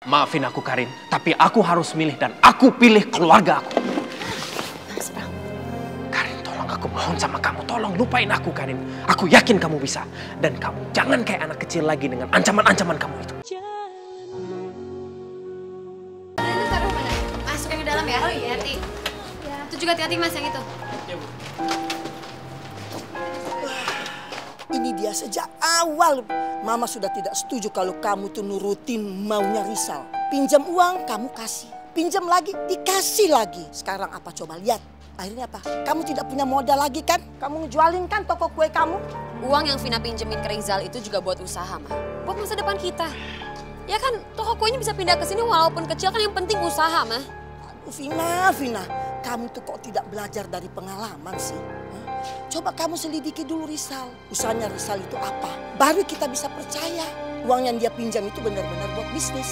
Maafin aku Karin, tapi aku harus milih dan aku pilih keluarga aku. Mas Bram. Karin, tolong aku mohon sama kamu, tolong lupain aku Karin. Aku yakin kamu bisa. Dan kamu jangan kayak anak kecil lagi dengan ancaman-ancaman kamu itu. Itu taruh mana? Masukin ke dalam ya? Oh iya, hati. Ya. Itu juga hati-hati Mas yang itu. Ya, Bu. Ini dia sejak awal. Mama sudah tidak setuju kalau kamu tuh nurutin maunya Rizal. Pinjam uang, kamu kasih. Pinjam lagi, dikasih lagi. Sekarang apa coba lihat. Akhirnya apa? Kamu tidak punya modal lagi kan? Kamu ngejualin kan toko kue kamu? Uang yang Vina pinjemin ke Rizal itu juga buat usaha, Ma. Buat masa depan kita. Ya kan, toko kuenya bisa pindah ke sini walaupun kecil kan yang penting usaha, Ma. Aduh Vina. Kamu tuh kok tidak belajar dari pengalaman sih? Coba kamu selidiki dulu Rizal. Usahanya Rizal itu apa? Baru kita bisa percaya. Uang yang dia pinjam itu benar-benar buat bisnis.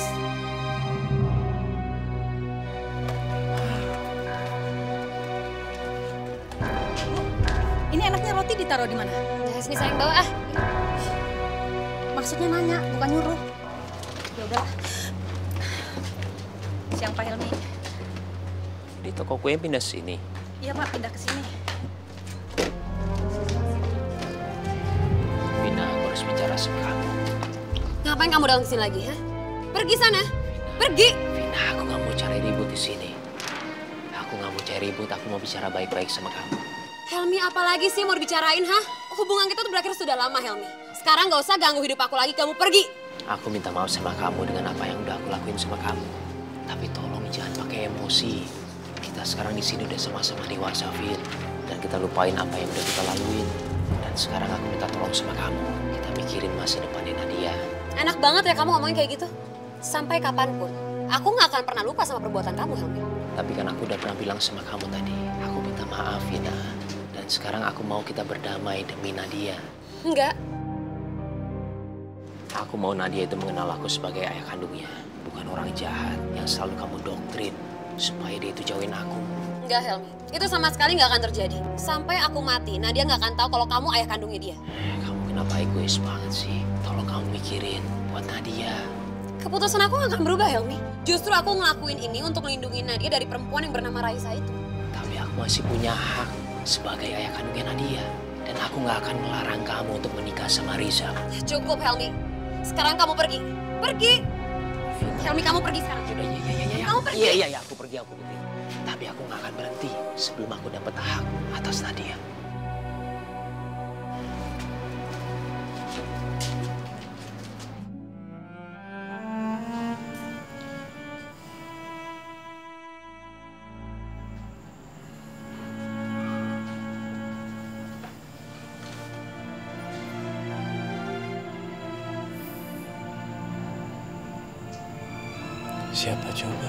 Ini enaknya roti ditaruh di mana? Nah, sini sayang bawa ah. Maksudnya nanya, bukan nyuruh. Ya udahlah. Siang Pak Helmi. Di toko kue pindah sini. Iya Pak, pindah ke sini. Vina, aku harus bicara sama kamu. Ngapain kamu datang sini lagi, ha? Pergi sana. Pergi. Vina, aku gak mau cari ribut di sini. Aku gak mau cari ribut, aku mau bicara baik-baik sama kamu. Helmi, apalagi sih mau dibicarain, ha? Hubungan kita tuh berakhir sudah lama, Helmi. Sekarang gak usah ganggu hidup aku lagi, kamu pergi. Aku minta maaf sama kamu dengan apa yang udah aku lakuin sama kamu. Tapi tolong jangan pakai emosi. Kita sekarang di sini udah sama-sama dewasa, Vin. Dan kita lupain apa yang udah kita laluin. Dan sekarang aku minta tolong sama kamu. Kita mikirin masa depannya Nadia. Enak banget ya kamu ngomongin kayak gitu. Sampai kapanpun, aku gak akan pernah lupa sama perbuatan kamu, Helmi. Tapi kan aku udah pernah bilang sama kamu tadi. Aku minta maaf, Vina. Dan sekarang aku mau kita berdamai demi Nadia. Enggak. Aku mau Nadia itu mengenal aku sebagai ayah kandungnya. Bukan orang jahat yang selalu kamu doktrin supaya dia itu jauhin aku. Enggak, Helmi. Itu sama sekali nggak akan terjadi. Sampai aku mati, Nadia nggak akan tahu kalau kamu ayah kandungnya dia. Kamu kenapa egois banget sih? Tolong kamu mikirin buat Nadia. Keputusan aku nggak akan berubah, Helmi. Justru aku ngelakuin ini untuk melindungi Nadia dari perempuan yang bernama Raisa itu. Tapi aku masih punya hak sebagai ayah kandungnya Nadia. Dan aku nggak akan melarang kamu untuk menikah sama Riza. Cukup, Helmi. Sekarang kamu pergi. Pergi. Helmi, kamu pergi sekarang. Iya. Kamu pergi. Iya, aku pergi. Tapi aku nggak akan berhenti sebelum aku dapat hak atas Nadia. Siapa coba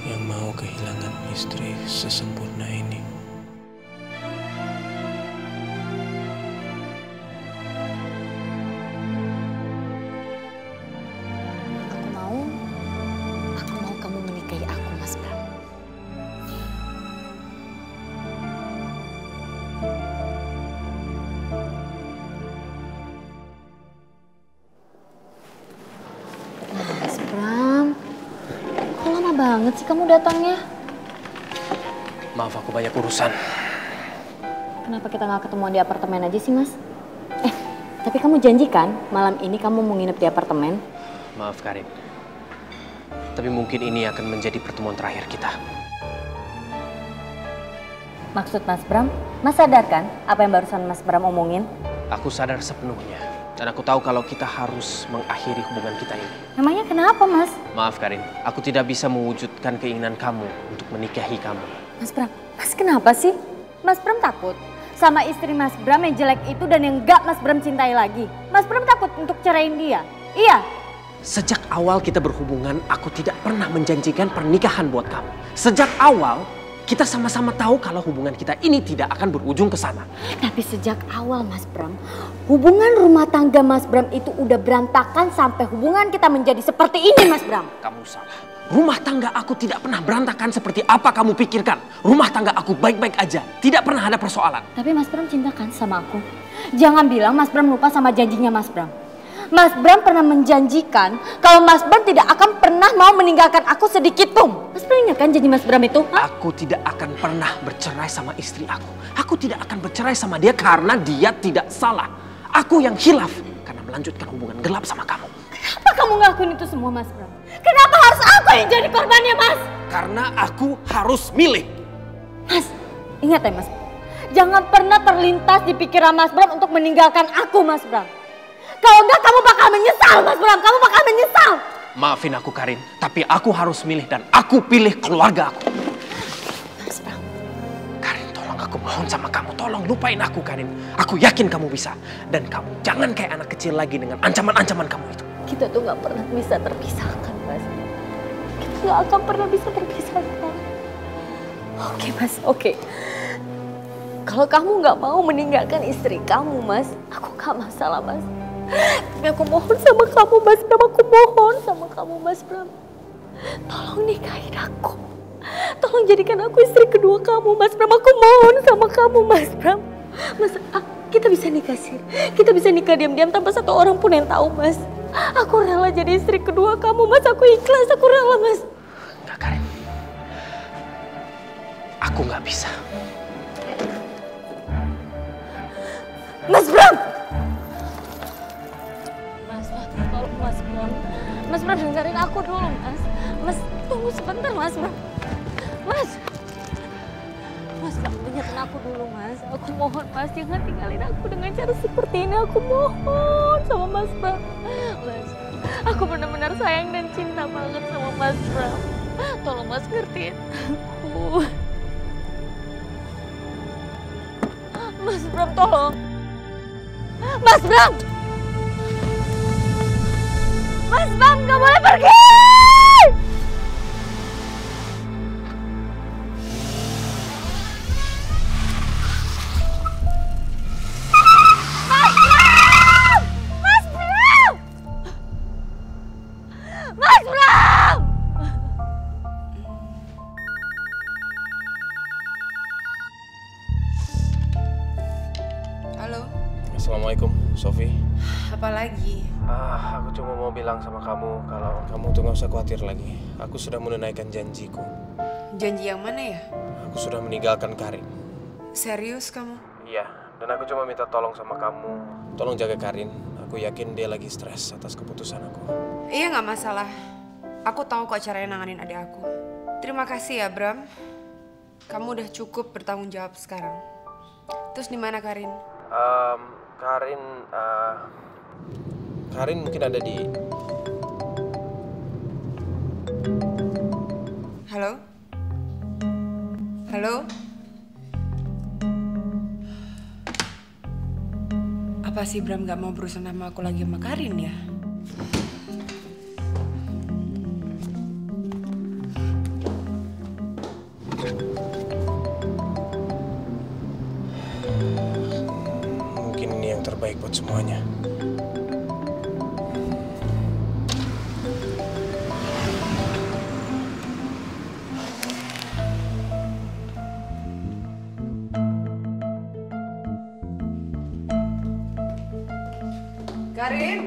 yang mau kehilangan istri sesempurna ini? Aku mau kamu menikahi aku, Mas Bram. Mas Bram, kok lama banget sih kamu datangnya? Maaf, aku banyak urusan. Kenapa kita nggak ketemuan di apartemen aja sih, Mas? Tapi kamu janjikan malam ini kamu mau nginep di apartemen? Maaf, Karin. Tapi mungkin ini akan menjadi pertemuan terakhir kita. Maksud Mas Bram, Mas sadar kan apa yang barusan Mas Bram omongin? Aku sadar sepenuhnya. Dan aku tahu kalau kita harus mengakhiri hubungan kita ini. Namanya kenapa, Mas? Maaf, Karin. Aku tidak bisa mewujudkan keinginan kamu untuk menikahi kamu. Mas Bram, Mas kenapa sih? Mas Bram takut sama istri Mas Bram yang jelek itu dan yang gak Mas Bram cintai lagi. Mas Bram takut untuk ceraiin dia. Iya. Sejak awal kita berhubungan, aku tidak pernah menjanjikan pernikahan buat kamu. Sejak awal, kita sama-sama tahu kalau hubungan kita ini tidak akan berujung ke sana. Tapi sejak awal Mas Bram, hubungan rumah tangga Mas Bram itu udah berantakan sampai hubungan kita menjadi seperti ini, Mas Bram. Kamu salah. Rumah tangga aku tidak pernah berantakan seperti apa kamu pikirkan. Rumah tangga aku baik-baik aja. Tidak pernah ada persoalan. Tapi Mas Bram cinta kan sama aku? Jangan bilang Mas Bram lupa sama janjinya Mas Bram. Mas Bram pernah menjanjikan kalau Mas Bram tidak akan mau meninggalkan aku sedikit pun. Mas Bram ingat kan janji Mas Bram itu? Hah? Aku tidak akan pernah bercerai sama istri aku. Aku tidak akan bercerai sama dia karena dia tidak salah. Aku yang khilaf karena melanjutkan hubungan gelap sama kamu. Kenapa kamu ngelakuin itu semua, Mas Bram? Kenapa harus aku yang jadi korbannya, Mas? Karena aku harus milih. Mas, ingat ya Mas, jangan pernah terlintas di pikiran Mas Bram untuk meninggalkan aku, Mas Bram. Kalau enggak kamu bakal menyesal, Mas Bram. Kamu bakal menyesal. Maafin aku Karin, tapi aku harus milih dan aku pilih keluarga aku. Mas Bram. Karin, tolong aku mohon sama kamu, tolong lupain aku Karin. Aku yakin kamu bisa. Dan kamu jangan kayak anak kecil lagi dengan ancaman-ancaman kamu itu. Kita tuh gak pernah bisa terpisahkan, Mas. Kita gak akan pernah bisa terpisahkan. Oke, Mas, oke. Kalau kamu gak mau meninggalkan istri kamu, Mas, aku gak masalah, Mas. Tapi aku mohon sama kamu, Mas Bram. Aku mohon sama kamu, Mas Bram. Tolong nikahin aku. Tolong jadikan aku istri kedua kamu, Mas Bram. Aku mohon sama kamu, Mas Bram. Mas, kita bisa nikah sih. Kita bisa nikah diam-diam tanpa satu orang pun yang tahu, Mas. Aku rela jadi istri kedua kamu, Mas. Aku ikhlas, aku rela, Mas. Enggak Karin. Aku gak bisa. Mas Bram! Mas, tolong Mas Bram. Mas Bram dengerin aku dulu, Mas. Mas, tunggu sebentar, Mas Bram. Mas! Mas Bram, dengerin aku dulu, Mas. Aku mohon, Mas, jangan tinggalin aku dengan cara seperti ini. Aku mohon sama Mas Bram. Mas, aku benar-benar sayang dan cinta banget sama Mas Bram. Tolong Mas ngertiin aku. Mas Bram, tolong. Mas Bram! Mas Bram, gak boleh pergi! Mas Bram! Mas Bram! Mas Bram! Halo, Assalamualaikum, Sofi. apalagi? Aku cuma mau bilang sama kamu kalau kamu tuh gak usah khawatir lagi. Aku sudah menunaikan janjiku. Janji yang mana ya? Aku sudah meninggalkan Karin. Serius kamu? Iya, dan aku cuma minta tolong sama kamu. Tolong jaga Karin. Aku yakin dia lagi stres atas keputusan aku. Iya nggak masalah. Aku tahu kok caranya nanganin adik aku. Terima kasih ya Bram. Kamu udah cukup bertanggung jawab sekarang. Terus di mana Karin? Karin mungkin ada di... Halo? Halo? Apa sih Bram gak mau berurusan sama aku lagi sama Karin ya? Mungkin ini yang terbaik buat semuanya. Karin?